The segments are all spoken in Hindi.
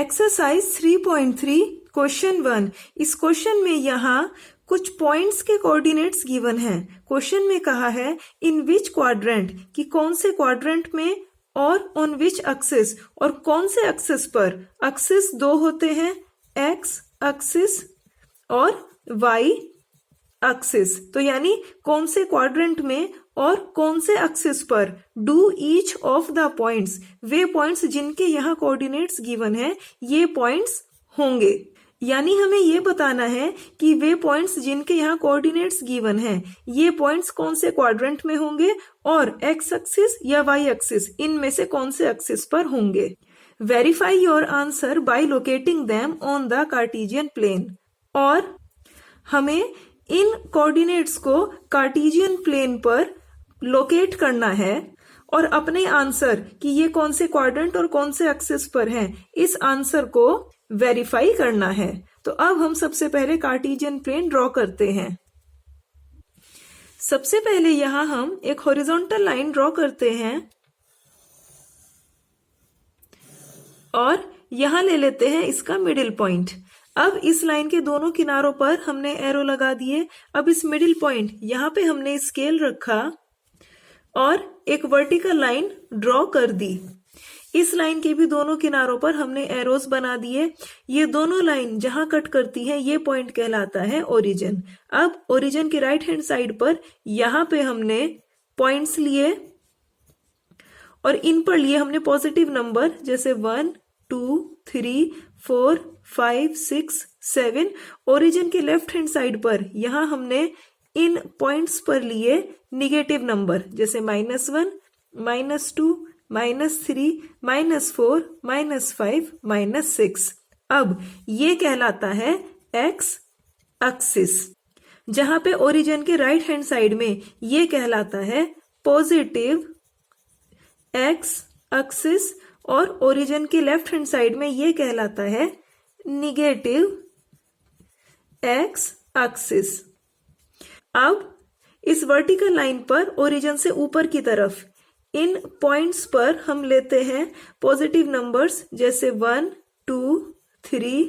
Exercise 3.3 question 1। इस क्वेश्चन में यहाँ कुछ पॉइंट्स के कोऑर्डिनेट्स गिवन हैं। क्वेश्चन में कहा है इन विच क्वाड्रेंट, कि कौन से क्वाड्रेंट में और ऑन विच एक्सिस, और कौन से एक्सिस पर। एक्सिस दो होते हैं, एक्स एक्सिस और वाई एक्सिस। तो यानी कौन से क्वाड्रेंट में और कौन से एक्सिस पर do each of the points, way points जिनके यहाँ कोऑर्डिनेट्स गिवन है ये पॉइंट्स होंगे। यानी हमें ये बताना है कि वे पॉइंट्स जिनके यहाँ कोऑर्डिनेट्स गिवन हैं ये पॉइंट्स कौन से क्वाड्रेंट में होंगे और एक्स एक्सिस या वाई एक्सिस इनमें से कौन से एक्सिस पर होंगे। Verify your answer by locating them on the Cartesian plane. और हमें इन कोऑर्डिनेट्स को कार्टेशियन प्लेन पर लोकेट करना है और अपने आंसर कि ये कौन से क्वाड्रेंट और कौन से एक्सिस पर हैं इस आंसर को वेरीफाई करना है। तो अब हम सबसे पहले कार्टेशियन प्लेन ड्रॉ करते हैं। सबसे पहले यहां हम एक हॉरिजॉन्टल लाइन ड्रॉ करते हैं और यहां ले लेते हैं इसका मिडिल पॉइंट। अब इस लाइन के दोनों किनारों पर हमने एरो लगा दिए। अब इस मिडिल पॉइंट यहां पे हमने स्केल रखा और एक वर्टिकल लाइन ड्रॉ कर दी। इस लाइन के भी दोनों किनारों पर हमने एरोस बना दिए। ये दोनों लाइन जहां कट करती है ये पॉइंट कहलाता है ओरिजिन। अब ओरिजिन के राइट हैंड साइड पर यहां पे हमने पॉइंट्स लिए और इन पर लिए हमने पॉजिटिव नंबर जैसे 1 2 3 4 5 6 7। ओरिजिन के लेफ्ट हैंड साइड पर यहां हमने इन पॉइंट्स पर लिए निगेटिव नंबर जैसे -1 -2 -3 -4 -5 -6। अब ये कहलाता है एक्स एक्सिस, जहां पे ओरिजिन के राइट हैंड साइड में ये कहलाता है पॉजिटिव एक्स एक्सिस और ओरिजिन के लेफ्ट हैंड साइड में ये कहलाता है निगेटिव एक्स एक्सिस। अब इस वर्टिकल लाइन पर ओरिजिन से ऊपर की तरफ इन पॉइंट्स पर हम लेते हैं पॉजिटिव नंबर्स जैसे 1 2 3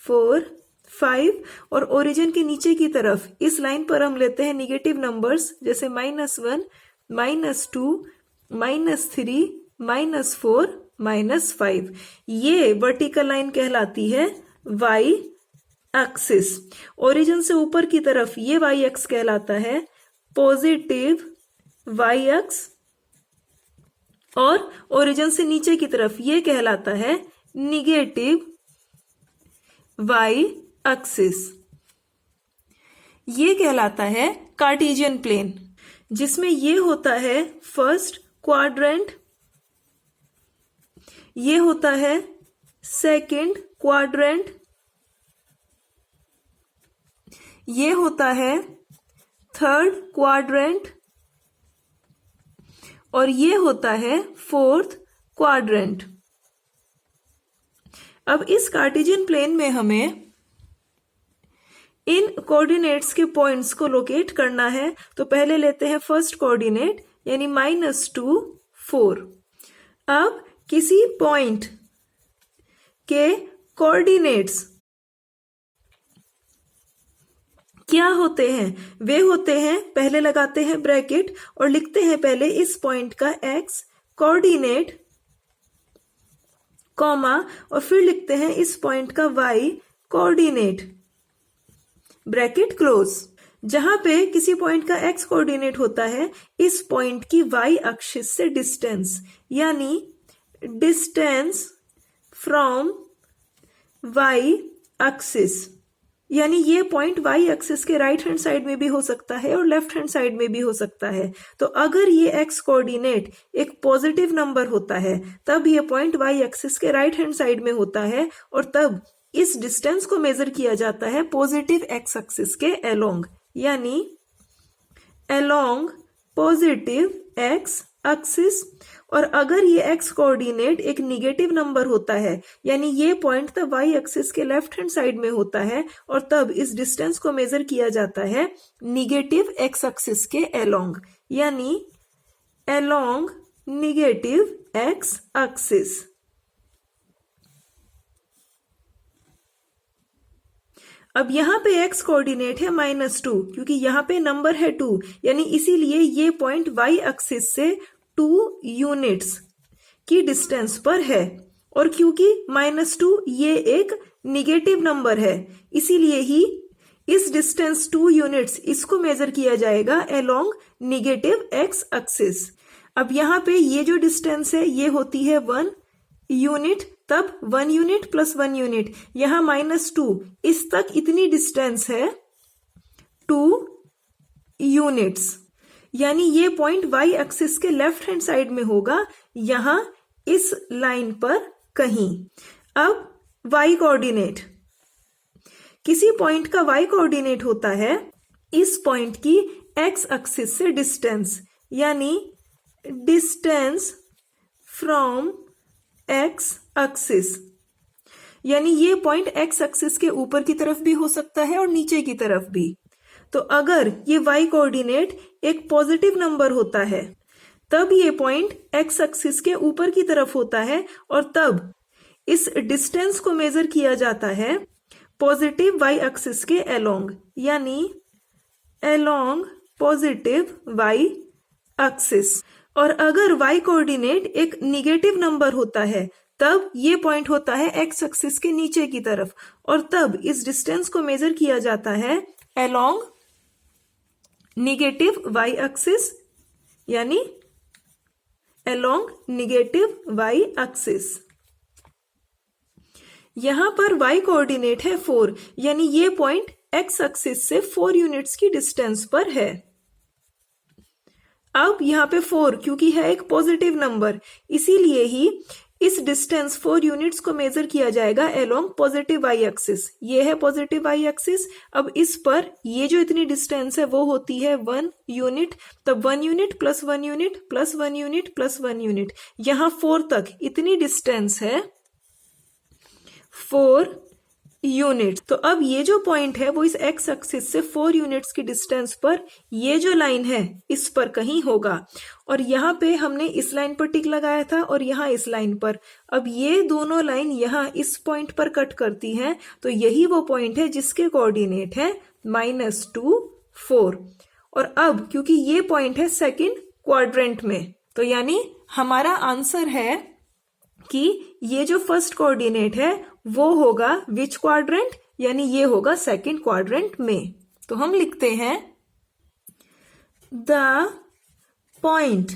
4 5 और ओरिजिन के नीचे की तरफ इस लाइन पर हम लेते हैं निगेटिव नंबर्स जैसे -1 -2 -3 -4 -5। ये वर्टिकल लाइन कहलाती है वाई एक्सिस। ओरिजिन से ऊपर की तरफ ये वाई एक्स कहलाता है पॉजिटिव वाई एक्स और ओरिजिन से नीचे की तरफ ये कहलाता है निगेटिव वाई एक्सिस। ये कहलाता है कार्टेशियन प्लेन, जिसमें ये होता है फर्स्ट क्वाड्रेंट, ये होता है सेकंड क्वाड्रेंट, ये होता है थर्ड क्वाड्रेंट और ये होता है फोर्थ क्वाड्रेंट। अब इस कार्टेशियन प्लेन में हमें इन कोऑर्डिनेट्स के पॉइंट्स को लोकेट करना है। तो पहले लेते हैं फर्स्ट कोऑर्डिनेट यानी -2 4। अब किसी पॉइंट के कोऑर्डिनेट्स क्या होते हैं? वे होते हैं, पहले लगाते हैं ब्रैकेट और लिखते हैं पहले इस पॉइंट का एक्स कोऑर्डिनेट कॉमा और फिर लिखते हैं इस पॉइंट का वाई कोऑर्डिनेट ब्रैकेट क्लोज। जहां पे किसी पॉइंट का एक्स कोऑर्डिनेट होता है इस पॉइंट की वाई एक्सिस से डिस्टेंस, यानी डिस्टेंस फ्रॉम वाई एक्सिस, यानी ये पॉइंट वाई एक्सिस के राइट हैंड साइड में भी हो सकता है और लेफ्ट हैंड साइड में भी हो सकता है। तो अगर ये एक्स कोऑर्डिनेट एक पॉजिटिव नंबर होता है तब ये पॉइंट वाई एक्सिस के राइट हैंड साइड में होता है और तब इस डिस्टेंस को मेजर किया जाता है पॉजिटिव एक्स एक्सिस के अलोंग, यानी अलोंग पॉजिटिव एक्स एक्सिस। और अगर ये एक्स कोऑर्डिनेट एक निगेटिव नंबर होता है यानी ये पॉइंट तब वाई एक्सिस के लेफ्ट हैंड साइड में होता है और तब इस डिस्टेंस को मेजर किया जाता है निगेटिव एक्स एक्सिस के अलोंग, यानी अलोंग निगेटिव एक्स एक्सिस। अब यहाँ पे x कोऑर्डिनेट है -2, क्योंकि यहाँ पे नंबर है 2, यानी इसीलिए ये पॉइंट y एक्सिस से 2 यूनिट्स की डिस्टेंस पर है। और क्योंकि -2 ये एक निगेटिव नंबर है, इसीलिए ही इस डिस्टेंस 2 यूनिट्स इसको मेजर किया जाएगा अलोंग निगेटिव x एक्सिस। अब यहाँ पे ये जो डिस्टेंस है ये होती है 1 यूनिट, तब 1 यूनिट प्लस 1 यूनिट, यहाँ -2, इस तक इतनी डिस्टेंस है 2 यूनिट्स, यानी ये पॉइंट y एक्सिस के लेफ्ट हैंड साइड में होगा, यहां इस लाइन पर कहीं। अब y कोऑर्डिनेट, किसी पॉइंट का y कोऑर्डिनेट होता है इस पॉइंट की x एक्सिस से डिस्टेंस, यानी डिस्टेंस फ्रॉम x एक्सिस, यानी ये पॉइंट x एक्सिस के ऊपर की तरफ भी हो सकता है और नीचे की तरफ भी। तो अगर ये y कोऑर्डिनेट एक पॉजिटिव नंबर होता है तब ये पॉइंट x एक्सिस के ऊपर की तरफ होता है, और तब इस डिस्टेंस को मेजर किया जाता है पॉजिटिव y एक्सिस के अलोंग, यानी अलोंग पॉजिटिव y एक्सिस। और अगर y कोऑर्डिनेट एक निगेटिव नंबर होता है तब ये पॉइंट होता है x एक्सिस के नीचे की तरफ, और तब इस डिस्टेंस को मेजर किया जाता है अलोंग निगेटिव y एक्सिस, यानी अलोंग निगेटिव y एक्सिस। यहां पर y कोऑर्डिनेट है 4, यानी ये पॉइंट x एक्सिस से 4 यूनिट्स की डिस्टेंस पर है। अब यहाँ पे 4 क्योंकि है एक पॉजिटिव नंबर, इसीलिए ही इस डिस्टेंस 4 यूनिट्स को मेजर किया जाएगा अलोंग पॉजिटिव y एक्सिस। ये है पॉजिटिव y एक्सिस। अब इस पर ये जो इतनी डिस्टेंस है वो होती है 1 यूनिट, तब 1 unit plus 1 unit plus 1 unit plus 1 unit, यहाँ 4 तक इतनी डिस्टेंस है 4 यूनिट। तो अब ये जो पॉइंट है वो इस x एक्सिस से 4 यूनिट्स की डिस्टेंस पर, ये जो लाइन है इस पर कहीं होगा। और यहाँ पे हमने इस लाइन पर टिक लगाया था और यहाँ इस लाइन पर। अब ये दोनों लाइन यहाँ इस पॉइंट पर कट करती हैं, तो यही वो पॉइंट है जिसके कोऑर्डिनेट है -2 4। और अब क्योंकि ये पॉइंट है सेकंड क्वाड्रेंट में, तो यानी हमारा आंसर है कि ये जो फर्स्ट कोऑर्डिनेट है वो होगा विच क्वाड्रेंट, यानी ये होगा सेकंड क्वाड्रेंट में। तो हम लिखते हैं the point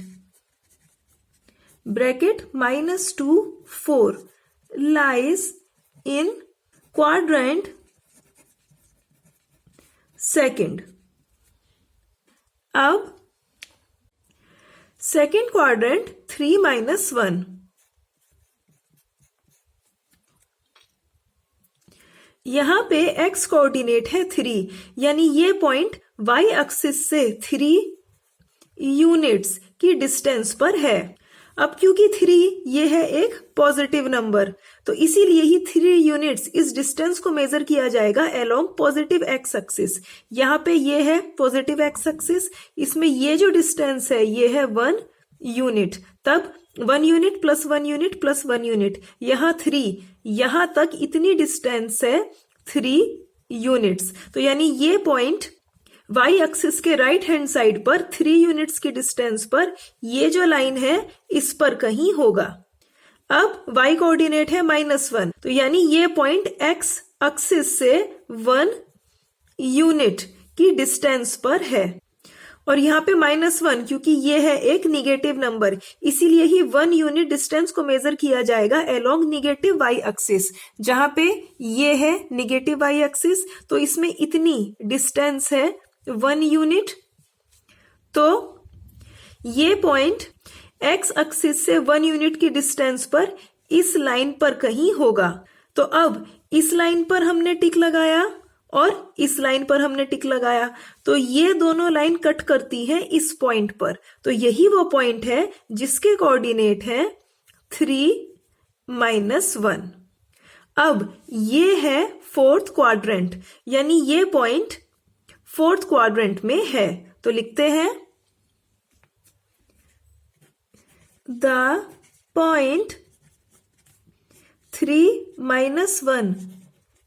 bracket -2 4 lies in quadrant second. अब सेकंड क्वाड्रेंट 3 - 1, यहां पे x कोऑर्डिनेट है 3, यानी ये पॉइंट y एक्सिस से 3 यूनिट्स की डिस्टेंस पर है। अब क्योंकि 3 ये है एक पॉजिटिव नंबर, तो इसीलिए ही 3 यूनिट्स इस डिस्टेंस को मेजर किया जाएगा अलोंग पॉजिटिव x एक्सिस। यहाँ पे ये है पॉजिटिव x एक्सिस, इसमें ये जो डिस्टेंस है ये है 1 यूनिट, तब 1 unit plus 1 unit plus 1 unit, यहाँ 3, यहां तक इतनी डिस्टेंस है 3 यूनिट्स। तो यानी ये पॉइंट y एक्सिस के राइट हैंड साइड पर 3 यूनिट्स की डिस्टेंस पर ये जो लाइन है इस पर कहीं होगा। अब y कोऑर्डिनेट है -1, तो यानी ये पॉइंट x एक्सिस से 1 यूनिट की डिस्टेंस पर है। और यहाँ पे -1 क्योंकि ये है एक निगेटिव नंबर, इसीलिए ही 1 यूनिट डिस्टेंस को मेजर किया जाएगा अलोंग निगेटिव y एक्सिस। जहां पे ये है निगेटिव y एक्सिस, तो इसमें इतनी डिस्टेंस है 1 यूनिट, तो ये पॉइंट x एक्सिस से 1 यूनिट की डिस्टेंस पर इस लाइन पर कहीं होगा। तो अब इस लाइन पर हमने टिक लगाया और इस लाइन पर हमने टिक लगाया, तो ये दोनों लाइन कट करती हैं इस पॉइंट पर। तो यही वो पॉइंट है जिसके कोऑर्डिनेट है 3 - 1। अब ये है 4th क्वाड्रेंट, यानी ये पॉइंट 4th क्वाड्रेंट में है। तो लिखते हैं the point 3 - 1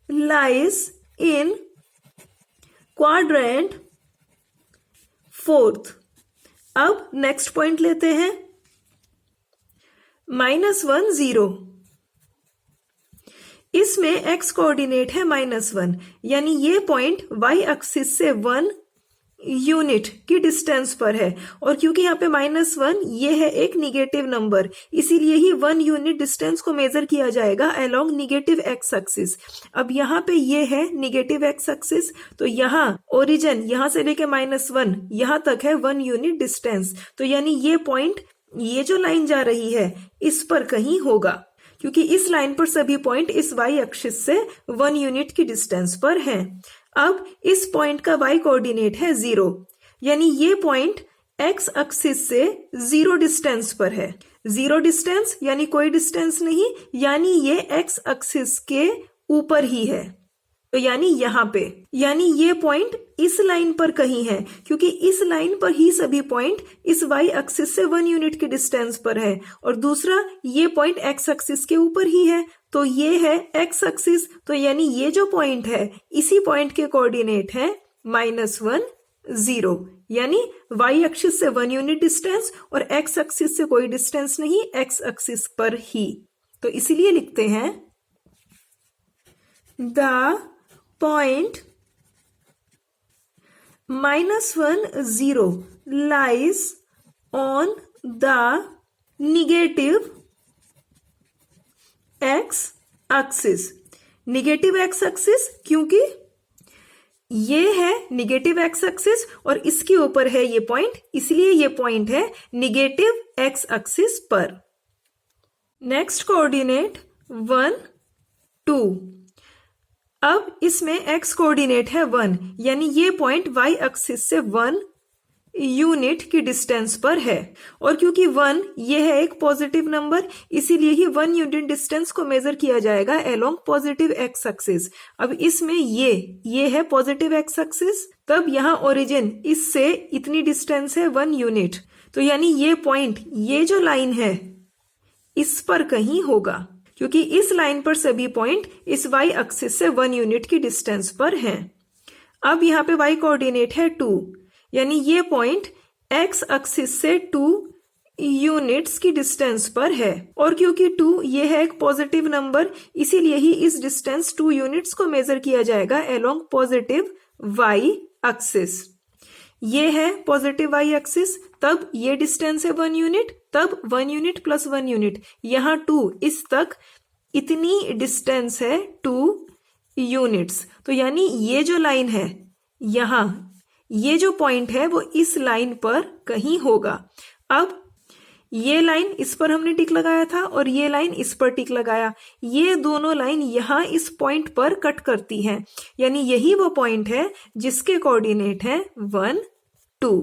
lies in quadrant fourth. अब नेक्स्ट पॉइंट लेते हैं, -1 0। इसमें x कोऑर्डिनेट है -1, यानी ये पॉइंट y एक्सिस से 1 यूनिट की डिस्टेंस पर है। और क्योंकि यहाँ पे -1 ये है एक निगेटिव नंबर, इसीलिए ही 1 यूनिट डिस्टेंस को मेजर किया जाएगा अलोंग निगेटिव x एक्सिस। अब यहाँ पे ये है निगेटिव x एक्सिस, तो यहाँ ओरिजिन यहाँ से लेके -1 यहाँ तक है 1 यूनिट डिस्टेंस। तो यानी ये पॉइंट, ये जो लाइन जा रही है इस पर कहीं होगा, क्योंकि इस लाइन पर सभी पॉइंट इस y एक्सिस से 1 यूनिट की डिस्टेंस पर हैं। अब इस पॉइंट का y कोऑर्डिनेट है 0, यानी ये पॉइंट x एक्सिस से 0 डिस्टेंस पर है। 0 डिस्टेंस यानी कोई डिस्टेंस नहीं, यानी ये x एक्सिस के ऊपर ही है। तो यानी यहाँ पे, यानी ये पॉइंट इस लाइन पर कहीं है, क्योंकि इस लाइन पर ही सभी पॉइंट इस y एक्सिस से 1 यूनिट की डिस्टेंस पर है। और दूसरा ये पॉइंट x एक्सिस के ऊपर ही है, तो ये है x एक्सिस। तो यानी ये जो पॉइंट है इसी पॉइंट के कोऑर्डिनेट है -1 0, यानी y एक्सिस से 1 यूनिट डिस्टेंस और x एक्सिस से कोई डिस्टेंस नहीं, x एक्सिस पर ही। तो इसीलिए लिखते हैं the point -1 0 lies on the negative x axis। Negative x axis, क्योंकि ये है निगेटिव x एक्सिस और इसके ऊपर है ये पॉइंट, इसलिए ये पॉइंट है निगेटिव x एक्सिस पर। Next coordinate 1 2। अब इसमें x कोऑर्डिनेट है 1, यानी ये पॉइंट y एक्सिस से 1 यूनिट की डिस्टेंस पर है। और क्योंकि 1 ये है एक पॉजिटिव नंबर, इसीलिए ही 1 यूनिट डिस्टेंस को मेजर किया जाएगा अलोंग पॉजिटिव x एक्सिस। अब इसमें ये है पॉजिटिव x एक्सिस, तब यहाँ ओरिजिन इससे इतनी डिस्टेंस है 1 यूनिट। तो यानी ये पॉइंट, ये जो लाइन है इस पर कहीं होगा, क्योंकि इस लाइन पर सभी पॉइंट इस y एक्सिस से 1 यूनिट की डिस्टेंस पर हैं। अब यहाँ पे y कोऑर्डिनेट है 2, यानी ये पॉइंट x एक्सिस से 2 यूनिट्स की डिस्टेंस पर है। और क्योंकि 2 ये है एक पॉजिटिव नंबर, इसीलिए ही इस डिस्टेंस 2 यूनिट्स को मेजर किया जाएगा अलोंग पॉजिटिव y एक्सिस। ये है पॉजिटिव y एक्सिस, तब ये डिस्टेंस है 1 यूनिट, तब 1 यूनिट प्लस 1 यूनिट, यहाँ 2 इस तक इतनी डिस्टेंस है 2 यूनिट्स। तो यानी ये जो लाइन है यहाँ, ये जो पॉइंट है वो इस लाइन पर कहीं होगा। अब ये लाइन इस पर हमने टिक लगाया था और ये लाइन इस पर टिक लगाया, ये दोनों लाइन यहाँ इस पॉइंट पर कट करती हैं, यानी यही वो पॉइंट है जिसके कोऑर्डिनेट है 1 2।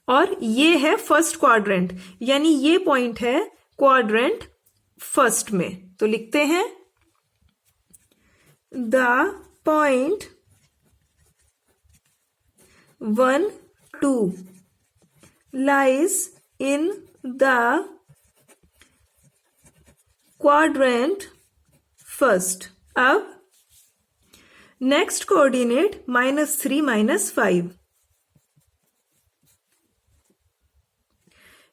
और ये है फर्स्ट क्वाड्रेंट, यानी ये पॉइंट है क्वाड्रेंट फर्स्ट में। तो लिखते हैं the point 1 2 lies in the quadrant first। अब नेक्स्ट कोऑर्डिनेट -3 -5।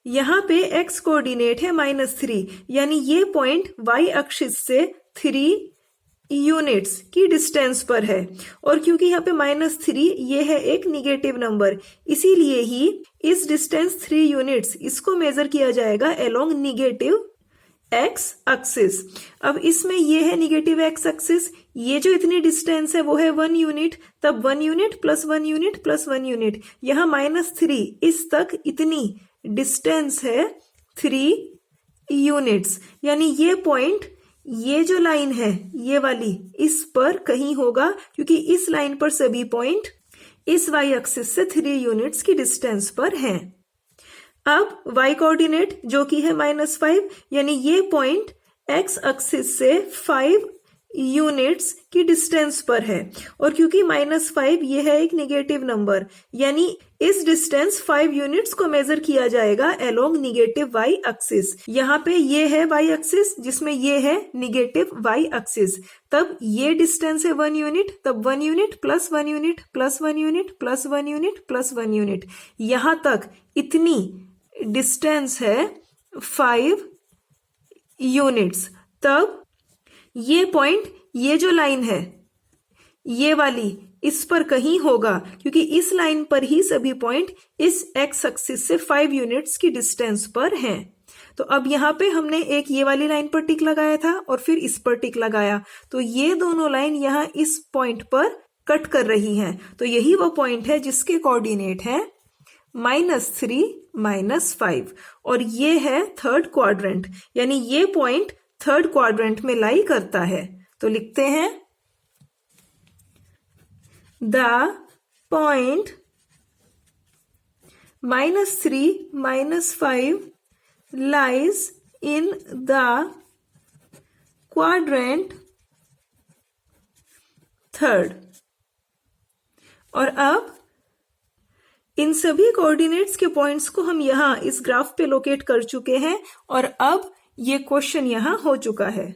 यहाँ पे x कोऑर्डिनेट है -3, यानी ये पॉइंट y एक्सिस से 3 यूनिट्स की डिस्टेंस पर है। और क्योंकि यहाँ पे -3 ये है एक निगेटिव नंबर, इसीलिए ही इस डिस्टेंस 3 यूनिट्स इसको मेजर किया जाएगा अलोंग निगेटिव x एक्सिस। अब इसमें ये है निगेटिव x एक्सिस, ये जो इतनी डिस्टेंस है वो है 1 यूनिट, तब 1 unit plus 1 unit plus 1 unit, यहाँ -3 इस तक इतनी डिस्टेंस है 3 यूनिट्स, यानी ये पॉइंट, ये जो लाइन है ये वाली इस पर कहीं होगा, क्योंकि इस लाइन पर सभी पॉइंट इस y एक्सिस से 3 यूनिट्स की डिस्टेंस पर हैं। अब y कोऑर्डिनेट जो कि है -5, यानी ये पॉइंट x एक्सिस से 5 यूनिट्स की डिस्टेंस पर है। और क्योंकि -5 ये है एक निगेटिव नंबर, यानी इस डिस्टेंस 5 यूनिट्स को मेजर किया जाएगा अलोंग निगेटिव वाई एक्सिस। यहाँ पे ये है वाई एक्सिस जिसमें ये है निगेटिव वाई एक्सिस। तब ये डिस्टेंस है 1 यूनिट, तब 1 unit plus 1 unit plus 1 unit plus 1 unit plus 1 unit, यहां तक इतनी डिस्टेंस है 5 यूनिट्स। तब ये पॉइंट, ये जो लाइन है ये वाली, इस पर कहीं होगा क्योंकि इस लाइन पर ही सभी पॉइंट इस एक्स एक्सिस से 5 यूनिट्स की डिस्टेंस पर हैं। तो अब यहाँ पे हमने एक ये वाली लाइन पर टिक लगाया था और फिर इस पर टिक लगाया, तो ये दोनों लाइन यहाँ इस पॉइंट पर कट कर रही हैं। तो यही वो पॉइंट है जिसके कोऑर्डिनेट है -3 -5 और ये है थर्ड क्वाड्रेंट, यानी ये पॉइंट थर्ड क्वाड्रेंट में लाई करता है। तो लिखते हैं the point -3 -5 lies in the quadrant third। और अब इन सभी कोऑर्डिनेट्स के पॉइंट्स को हम यहां इस ग्राफ पे लोकेट कर चुके हैं और अब ये क्वेश्चन यहां हो चुका है।